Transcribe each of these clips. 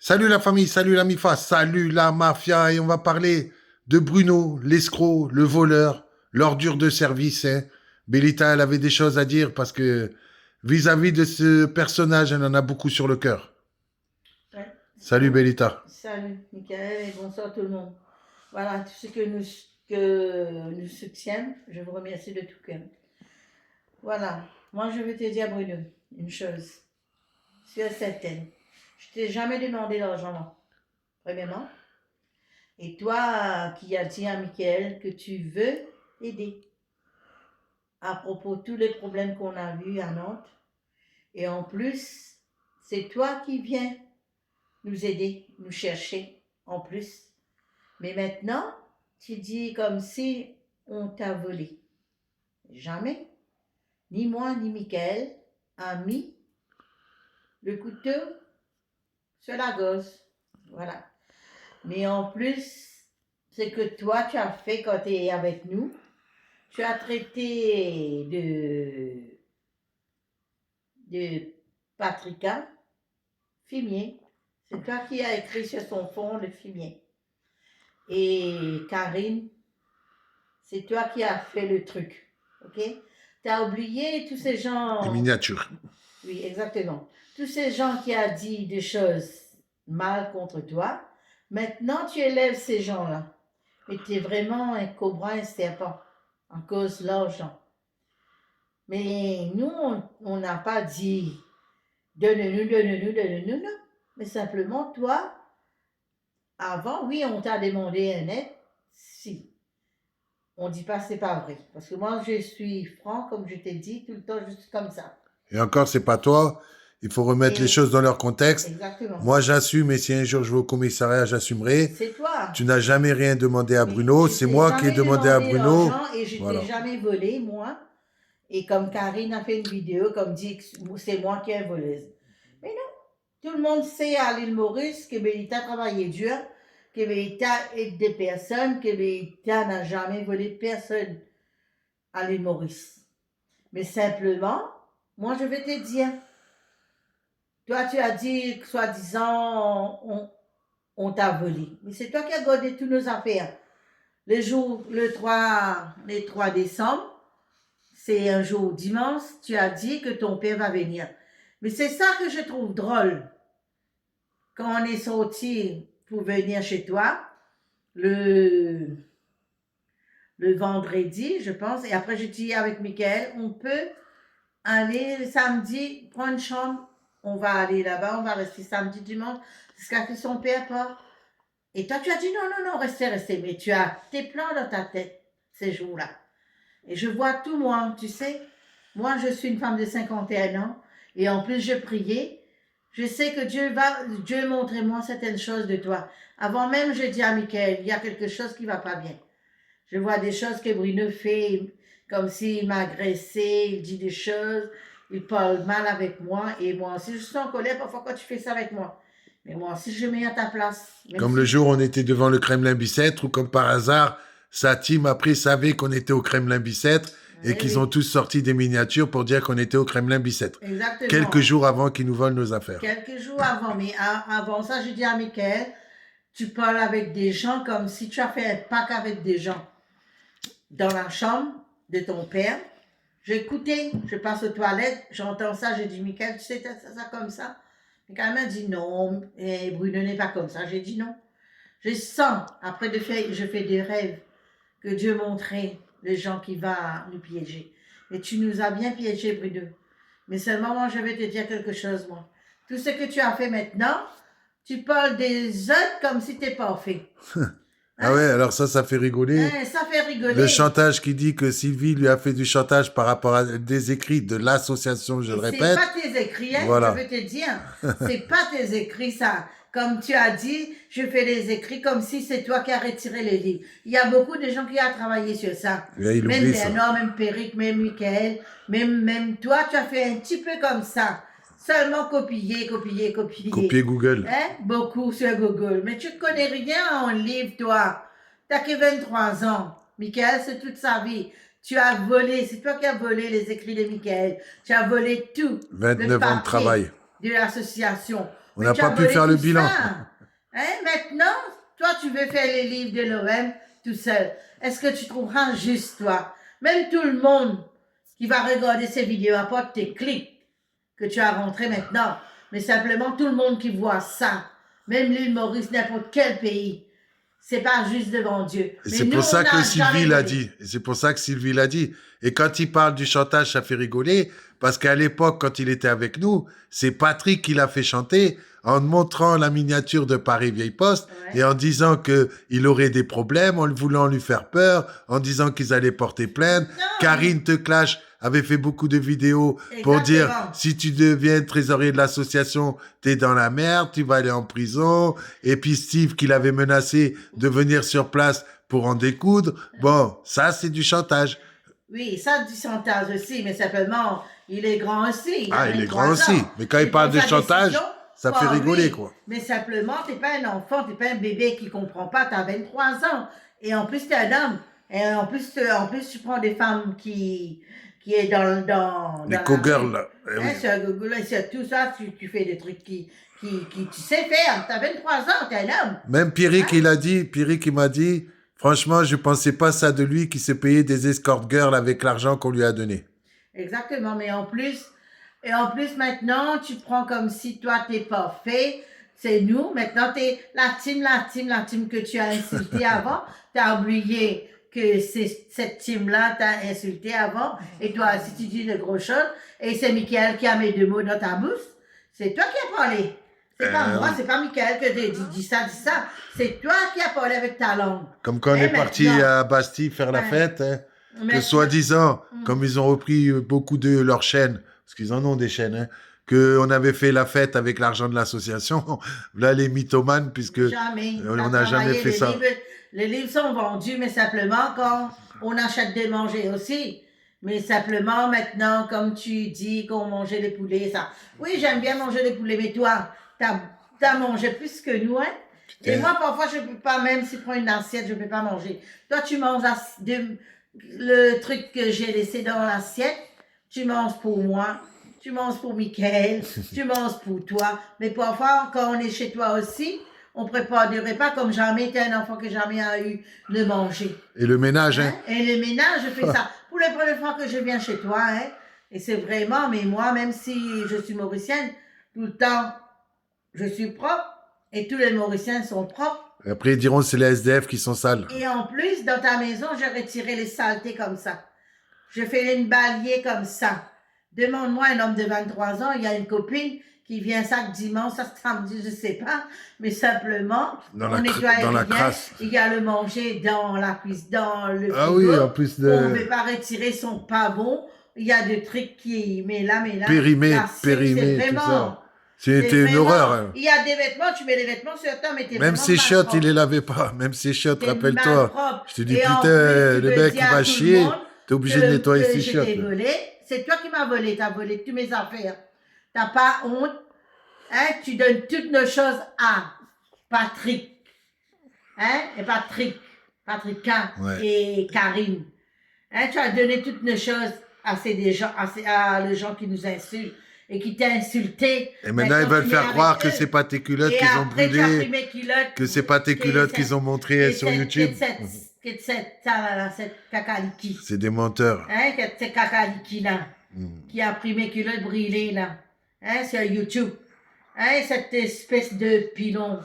Salut la famille, salut la MIFA, salut la mafia et on va parler de Bruno, l'escroc, le voleur, l'ordure de service. Hein. Bélita, elle avait des choses à dire parce que vis-à-vis de ce personnage, elle en a beaucoup sur le cœur. Ouais. Salut Bélita. Salut, Michael, et bonsoir tout le monde. Voilà, tous ceux que nous soutiennent, je vous remercie de tout cœur. Voilà, moi je veux te dire, Bruno, une chose, sûre et certaine. Je t'ai jamais demandé d'argent, premièrement. Et toi qui as dit à Michael que tu veux aider à propos de tous les problèmes qu'on a vus à Nantes. Et en plus, c'est toi qui viens nous aider, nous chercher en plus. Mais maintenant, tu dis comme si on t'a volé. Jamais, ni moi ni Michael, a mis le couteau sur la gosse. Voilà. Mais en plus, c'est que toi, tu as fait quand tu es avec nous, tu as traité de Patrika, fumier. C'est toi qui as écrit sur son fond le fumier. Et Karine, c'est toi qui as fait le truc. Ok? Tu as oublié tous ces Les gens. miniatures. Oui, exactement. Tous ces gens qui ont dit des choses mal contre toi. Maintenant, tu élèves ces gens-là. Mais tu es vraiment un cobra, un serpent, en cause de l'argent. Mais nous, on n'a pas dit donne-nous, donne-nous, donne-nous, non. Mais simplement, toi, avant, oui, on t'a demandé un aide. Si. On dit pas c'est pas vrai. Parce que moi, je suis franc, comme je t'ai dit, tout le temps, je suis comme ça. Et encore, c'est pas toi. Il faut remettre les Et choses dans leur contexte. exactement. Moi, j'assume et si un jour je vais au commissariat, j'assumerai. C'est toi. Tu n'as jamais rien demandé à Mais Bruno. je C'est t'ai moi qui ai jamais demandé à demandé Bruno. l'argent et je Voilà. t'ai jamais volé, moi. Et comme Karine a fait une vidéo, comme dit que c'est moi qui ai voleuse. Mais non, tout le monde sait à l'île Maurice que Bélita travaillait dur, que Bélita aide des personnes, que Bélita n'a jamais volé personne à l'île Maurice. Mais simplement, moi je vais te dire, toi tu as dit que soi-disant on t'a volé. Mais c'est toi qui as gardé toutes nos affaires. Le 3 décembre, c'est un jour dimanche, tu as dit que ton père va venir. Mais c'est ça que je trouve drôle. Quand on est sorti pour venir chez toi, le, le vendredi, je pense, et après je dis avec Michael, on peut aller le samedi, prendre une chambre, on va aller là-bas, on va rester samedi, dimanche, jusqu'à que son père part. Et toi, tu as dit non, non, non, restez, restez. Mais tu as tes plans dans ta tête ces jours-là. Et je vois tout moi, tu sais. Moi, je suis une femme de 51 ans. Et en plus, je priais. Je sais que Dieu montre-moi certaines choses de toi. Avant même, je dis à Michael, il y a quelque chose qui ne va pas bien. Je vois des choses que Bruno fait, comme s'il m'a agressé, il dit des choses, il parle mal avec moi. Et moi aussi, je suis en colère parfois quand tu fais ça avec moi. Mais moi aussi, je mets à ta place. Même Comme si le jour où on était devant le Kremlin-Bicêtre, ou comme par hasard, sa team après savait qu'on était au Kremlin-Bicêtre et oui, qu'ils ont oui, tous sorti des miniatures pour dire qu'on était au Kremlin-Bicêtre. Quelques exactement. jours avant qu'ils nous volent nos affaires. Quelques jours avant, mais avant ça, je dis à Michael, tu parles avec des gens comme si tu as fait un pacte avec des gens dans la chambre de ton père. J'écoutais, je passe aux toilettes, j'entends ça, je dis, Michael, tu sais ça comme ça? Michael m'a dit non, et Bruno n'est pas comme ça. J'ai dit non. Je sens, après je fais des rêves, que Dieu montrait les gens qui vont nous piéger. Et tu nous as bien piégés, Bruno. Mais seulement, moi, je vais te dire quelque chose, moi. Tout ce que tu as fait maintenant, tu parles des autres comme si tu n'es pas fait. Ah ouais, alors ça fait rigoler. Ça fait rigoler. Le chantage qui dit que Sylvie lui a fait du chantage par rapport à des écrits de l'association, je le Et c'est répète. pas tes écrits, hein, Voilà. je veux te dire. C'est pas tes écrits, ça. Comme tu as dit, je fais les écrits comme si c'est toi qui as retiré les livres. Il y a beaucoup de gens qui ont travaillé sur ça. Et il Même oublie ça. Bernard, même Péric, même Michael, même toi, tu as fait un petit peu comme ça. Seulement copier, copier, copier. Copier Google. Hein? Beaucoup sur Google. Mais tu ne connais rien en livre, toi. Tu n'as que 23 ans. Michael, c'est toute sa vie. Tu as volé, c'est toi qui as volé les écrits de Michael. Tu as volé tout. 29 ans de travail. De l'association. On Mais n'a tu pas as pu volé faire le tout bilan. ça. Hein? Maintenant, toi, tu veux faire les livres de l'OM tout seul. Est-ce que tu trouveras juste, toi? Même tout le monde qui va regarder ces vidéos apporte tes clics que tu as rentrés maintenant. Mais simplement, tout le monde qui voit ça, même l'île Maurice, n'importe quel pays, c'est pas juste devant Dieu. Et Mais c'est nous, pour on ça que n'a Sylvie jamais l'a volé. dit. Et c'est pour ça que Sylvie l'a dit. Et quand il parle du chantage, ça fait rigoler. Parce qu'à l'époque, quand il était avec nous, c'est Patrick qui l'a fait chanter en montrant la miniature de Paris Vieille Poste Ouais. et en disant qu'il aurait des problèmes, en voulant lui faire peur, en disant qu'ils allaient porter plainte. Non. Karine Te Clash avait fait beaucoup de vidéos pour dire Exactement. si tu deviens trésorier de l'association, t'es dans la merde, tu vas aller en prison. Et puis Steve qui l'avait menacé de venir sur place pour en découdre. Bon, ça c'est du chantage. Oui, ça du chantage aussi, mais simplement, il est grand aussi, il a Ah, il est 23 grand aussi. ans. Mais quand il parle de prend sa chantage, décision ça fait par rigoler, lui. quoi. Mais simplement, t'es pas un enfant, t'es pas un bébé qui comprend pas, t'as 23 ans. Et en plus, t'es un homme. Et en plus, tu prends des femmes qui est Les dans la co-girls, rue. là. Eh oui. Hein, sur Google, sur tout ça, tu fais des trucs qui tu sais faire. T'as 23 ans, t'es un homme. Même Pierrick, Hein? il m'a dit, franchement, je pensais pas ça de lui qui s'est payé des escort girls avec l'argent qu'on lui a donné. Exactement, mais et en plus maintenant, tu prends comme si toi, t'es pas fait, c'est nous. Maintenant, t'es la team que tu as insulté avant. T'as oublié que c'est cette team-là t'a insulté avant. Et toi, si tu dis de gros choses, et c'est Michael qui a mis deux mots dans ta bouche, c'est toi qui as parlé. C'est pas moi, oui. c'est pas Michael que dit ça, dit ça. C'est toi qui as parlé avec ta langue. Comme quand on Et est parti maintenant, à Bastille faire la hein, fête, hein, que maintenant, soi-disant, comme ils ont repris beaucoup de leurs chaînes, parce qu'ils en ont des chaînes, hein, qu'on avait fait la fête avec l'argent de l'association, là les mythomanes, puisque jamais. on n'a jamais fait ça. Les livres sont vendus, mais simplement quand on achète des manger aussi. Mais simplement maintenant, comme tu dis qu'on mangeait les poulets, ça. Oui, j'aime bien manger les poulets, mais toi, t'as mangé plus que nous, hein? Et moi, parfois, je peux pas, même si je prends une assiette, je peux pas manger. Toi, tu manges le truc que j'ai laissé dans l'assiette, tu manges pour moi, tu manges pour Michael, tu manges pour toi. Mais parfois, quand on est chez toi aussi, on prépare des repas comme jamais été un enfant que jamais a eu de manger. Et le ménage, hein? Hein? Et le ménage, je fais ça. Pour les premières fois que je viens chez toi, hein? Et c'est vraiment, mais moi, même si je suis mauricienne, tout le temps, je suis propre et tous les Mauriciens sont propres. Et après, ils diront c'est les SDF qui sont sales. Et en plus, dans ta maison, j'ai retiré les saletés comme ça. Je fais une balayer comme ça. Demande-moi un homme de 23 ans, il y a une copine qui vient chaque dimanche, chaque samedi, je sais pas, mais simplement, on nettoie dans la bien. crasse. Il y a le manger dans la cuisse, dans le frigo. Ah oui, en plus de... On ne veut pas retirer son pas bon. Il y a des trucs qui, mais là, périmé, c'est tout vraiment, ça. C'était une horreur. Hein. il y a des vêtements, tu mets les vêtements sur toi, mais t'es Même vraiment ses pas chiottes, propre. il les lavait pas. Même ses chiottes, T'es mal rappelle-toi. propre. Je te dis, Et en putain, plus, tu le peux mec, il dire à va tout le chier. monde T'es obligé de nettoyer que ses je chiottes. t'ai volé. C'est toi qui m'as volé. T'as volé toutes mes affaires. T'as pas honte. Hein? Tu donnes toutes nos choses à Patrick. Hein? Et Patricka Ouais. et Karine. Hein? Tu as donné toutes nos choses à les gens qui nous insultent et qui t'ont insulté. Et maintenant, ils veulent faire croire que c'est pas tes culottes qu'ils ont brûlées, que c'est pas tes culottes qu'ils ont montrées sur YouTube. Cette cakaliki. C'est des menteurs. Hein, cette cakaliki là, qui a pris mes culottes brûlées là, hein, sur YouTube. Hein, cette espèce de pilon,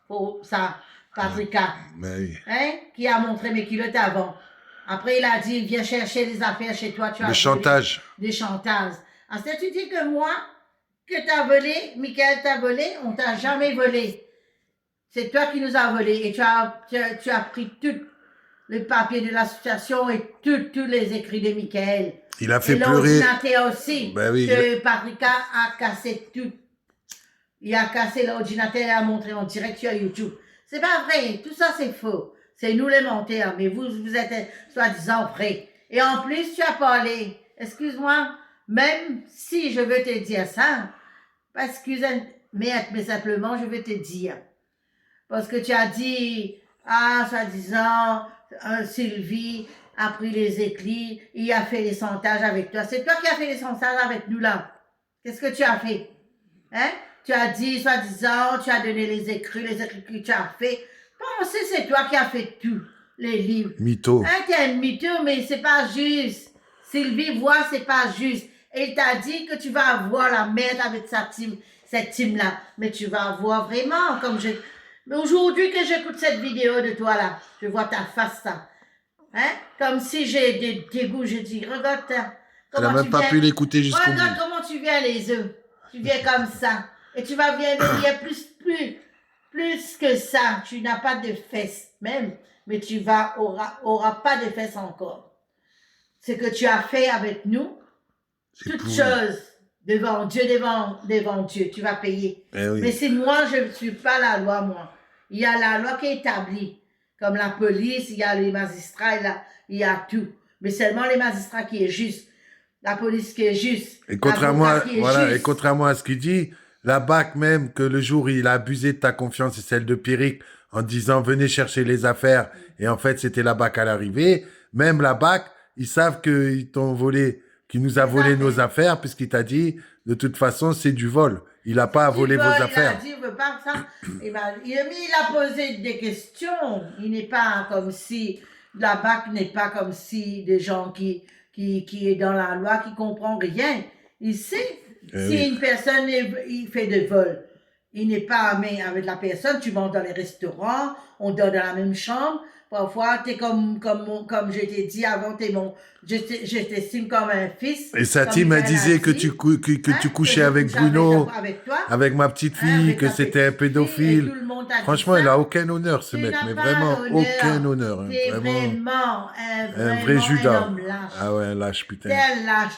pour ça, Patrika, Mais oui. hein, qui a montré mes culottes avant. Après, il a dit, viens chercher les affaires chez toi, tu as Le chantage. des chantages. Alors, tu dis que moi, que t'as volé, Michael t'a volé, on t'a jamais volé. C'est toi qui nous as volé et tu as pris tout le papier de l'association et tous les écrits de Michael. Il a fait et pleurer. l'ordinateur aussi, Ben oui, que Patrika a cassé tout. Il a cassé l'ordinateur et a montré en direct sur YouTube. C'est pas vrai, tout ça c'est faux. C'est nous les menteurs, mais vous êtes soi-disant vrais. Et en plus, tu as parlé, excuse-moi, même si je veux te dire ça, mais simplement, je veux te dire. Parce que tu as dit, soi-disant, Sylvie a pris les écrits, il a fait les sondages avec toi. C'est toi qui as fait les sondages avec nous là. Qu'est-ce que tu as fait? Hein? tu as dit, soi-disant, tu as donné les écrits que tu as fait. Pensez, c'est toi qui as fait tout, les livres. Mytho. Hein, t'es un mytho, mais c'est pas juste. Sylvie voit, c'est pas juste. Et il t'a dit que tu vas avoir la merde avec cette team-là. Mais tu vas avoir vraiment, Mais aujourd'hui que j'écoute cette vidéo de toi là, je vois ta face ça. Hein? Comme si j'ai des dégoûts, je dis, regarde, Elle n'a même pas pu l'écouter jusqu'au bout. regarde comment tu viens les œufs. Tu viens comme ça. Et tu vas venir plus que ça. Tu n'as pas de fesses même, mais tu auras pas de fesses encore. Ce que tu as fait avec nous, toute chose devant Dieu, devant Dieu, tu vas payer. Eh oui. Mais si moi, je ne suis pas la loi, moi. Il y a la loi qui est établie. Comme la police, il y a les magistrats, il y a tout. Mais seulement les magistrats qui est juste. La police qui est juste. Et contrairement à ce qu'il dit, la BAC même, que le jour il a abusé de ta confiance, c'est celle de Pierrick, en disant venez chercher les affaires, et en fait c'était la BAC à l'arrivée, même la BAC, ils savent qu'ils t'ont volé, qu'il nous a volé nos affaires, puisqu'il t'a dit, de toute façon c'est du vol. Il n'a pas à voler vos affaires. Il a dit, il veut pas ça. Il a posé des questions. Il n'est pas comme si, la BAC n'est pas comme si des gens qui est dans la loi, qui comprend rien. Il sait, si une personne il fait de vol, il n'est pas amé avec la personne, tu montes dans les restaurants, on dort dans la même chambre. Parfois, tu es comme je t'ai dit avant, je t'estime comme un fils. Et sa team, elle disait que tu couchais avec Bruno, avec ma petite fille, que c'était un pédophile. Franchement, il n'a aucun honneur, ce mec, mais vraiment aucun honneur. C'est vraiment un vrai Judas. Un homme lâche. Ah ouais, un lâche, putain. T'es lâche,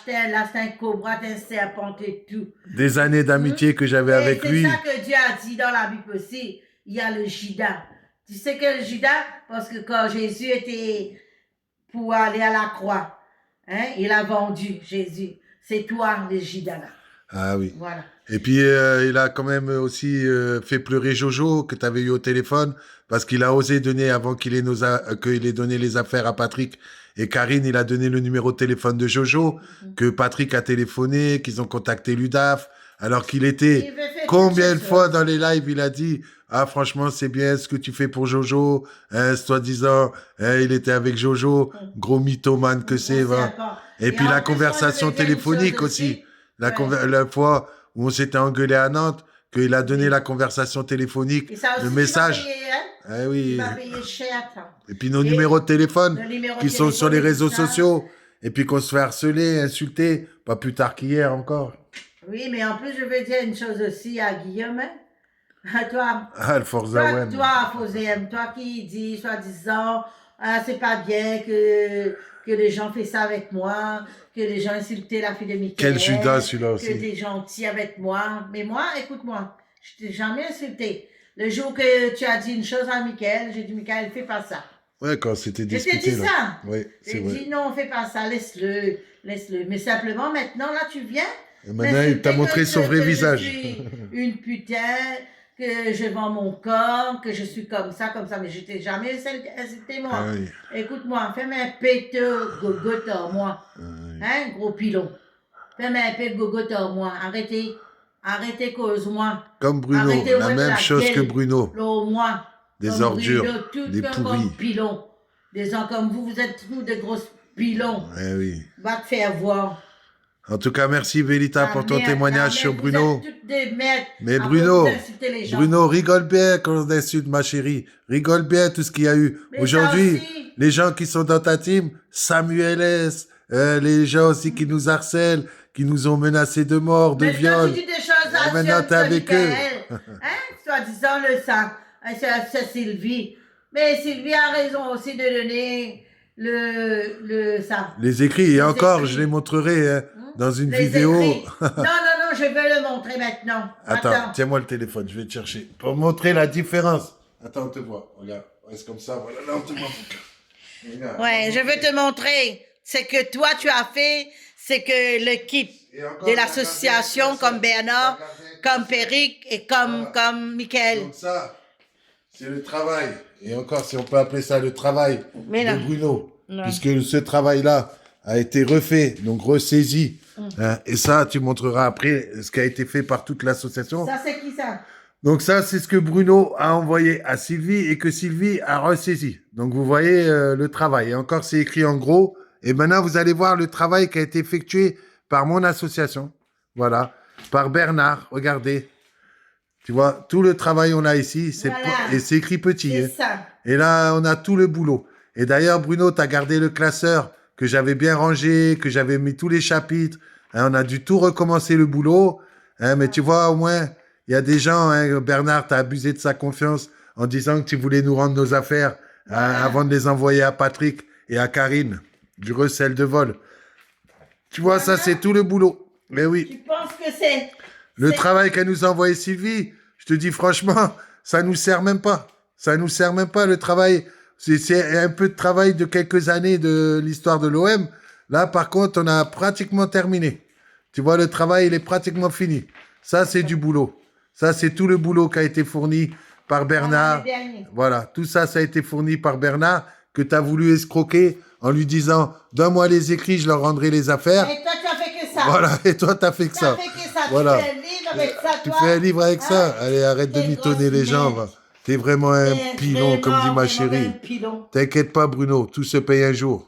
t'es un cobra, t'es un serpent et tout. Des années d'amitié que j'avais avec lui. C'est ça que Dieu a dit dans la Bible aussi. Il y a le Judas. Tu sais que le Judas, parce que quand Jésus était pour aller à la croix, hein, il a vendu Jésus. C'est toi, le Judas là. Ah oui. Voilà. Et puis, il a quand même aussi fait pleurer Jojo, que tu avais eu au téléphone, parce qu'il a osé donner, avant qu'il ait donné les affaires à Patrick et Karine, il a donné le numéro de téléphone de Jojo, que Patrick a téléphoné, qu'ils ont contacté l'UDAF, alors qu'il était... Combien de fois dans les lives, il a dit « Ah, franchement, c'est bien ce que tu fais pour Jojo, hein, soi-disant, hein, il était avec Jojo, gros mythomane que c'est. » Et puis la conversation téléphonique aussi. La fois où on s'était engueulé à Nantes, qu'il a donné la conversation téléphonique, le message. Ah oui. Il va payer cher. Et puis nos numéros de téléphone qui sont sur les réseaux sociaux. Et puis qu'on se fait harceler, insulter, pas plus tard qu'hier encore. Oui, mais en plus, je veux dire une chose aussi à Guillaume. Hein? Toi, le Forza toi, Fosem, toi qui dis, soi-disant, ah, c'est pas bien que les gens font ça avec moi, que les gens insultent la fille de Michael. Quel Judas, celui-là aussi. Que t'es gentil avec moi. Mais moi, écoute-moi, je t'ai jamais insulté. Le jour que tu as dit une chose à Michael, j'ai dit, Michael, fais pas ça. Ouais, quand c'était discuté. Je t'ai dit ça. Oui, c'est vrai. J'ai dit, non, fais pas ça, laisse-le. Mais simplement, maintenant, là, tu viens. Et maintenant, il t'a montré son vrai visage. Je suis une putain, que je vends mon corps, que je suis comme ça, mais je t'ai jamais insulté, moi. Ah oui. Écoute-moi, fais-moi un péteux gogotte en moi. Ah oui. Hein, gros pilon. Fais-moi un peu de gogotte en moi. Arrêtez, cause-moi. Comme Bruno, la même chose que Bruno. Moi. Des ordures, des pourris. Pilons. Des gens comme vous êtes tous des grosses pilons. Eh oui. Va te faire voir. En tout cas, merci Vélita pour ton témoignage sur Bruno. Vous êtes toutes des merdes. Mais Bruno, rigole bien quand on insulte ma chérie. Rigole bien tout ce qu'il y a eu. Aujourd'hui, les gens qui sont dans ta team, Samuel S., les gens aussi qui nous harcèlent, qui nous ont menacés de mort, de viol. Tu dis des choses maintenant, t'es avec eux. Hein, soi-disant le sang. C'est Sylvie. Mais Sylvie a raison aussi de donner ça. Les écrits, et encore, je les montrerai hein, dans une vidéo. Non, je veux le montrer maintenant. Attends, tiens-moi le téléphone, je vais te chercher. Pour montrer la différence. Attends, on te voit. Regarde, reste comme ça. Voilà, là, on te voit. Ouais, je veux te montrer. C'est que toi, tu as fait, c'est que l'équipe de l'association, comme Bernard, comme Pierrick et comme Michael. Donc ça, c'est le travail. Et encore, si on peut appeler ça le travail de Bruno. Non. Puisque ce travail-là a été refait, donc ressaisi. Hein, et ça, tu montreras après ce qui a été fait par toute l'association. Ça, c'est qui ça? Donc ça, c'est ce que Bruno a envoyé à Sylvie et que Sylvie a ressaisi. Donc vous voyez le travail. Et encore, c'est écrit en gros. Et maintenant, vous allez voir le travail qui a été effectué par mon association. Voilà. Par Bernard. Regardez. Tu vois, tout le travail on a ici, et c'est écrit petit. C'est hein. ça. Et là, on a tout le boulot. Et d'ailleurs, Bruno, tu as gardé le classeur que j'avais bien rangé, que j'avais mis tous les chapitres. Hein, on a dû tout recommencer le boulot. Hein, mais tu vois, au moins, il y a des gens, hein, Bernard, tu as abusé de sa confiance en disant que tu voulais nous rendre nos affaires hein, avant de les envoyer à Patrick et à Karine, du recel de vol. Tu vois, ça, c'est tout le boulot. Mais oui. Tu penses que c'est... Le travail qu'elle nous a envoyé Sylvie, je te dis franchement, ça nous sert même pas. Ça nous sert même pas le travail. C'est un peu de travail de quelques années de l'histoire de l'OM. Là, par contre, on a pratiquement terminé. Tu vois, le travail, il est pratiquement fini. Ça, c'est du boulot. Ça, c'est tout le boulot qui a été fourni par Bernard. Voilà, tout ça, ça a été fourni par Bernard que tu as voulu escroquer en lui disant « Donne-moi les écrits, je leur rendrai les affaires. » Et toi, tu as fait que ça. Voilà, et toi, tu as fait que ça. Tu as fait que ça. Voilà. Tu fais un livre avec ça, Tu toi. fais un livre avec ça. Hein? Allez, arrête de T'es mitonner les grosse gens. merde. Va. T'es vraiment un pilon, comme dit ma Vraiment, chérie. un pilon. T'inquiète pas, Bruno, tout se paye un jour.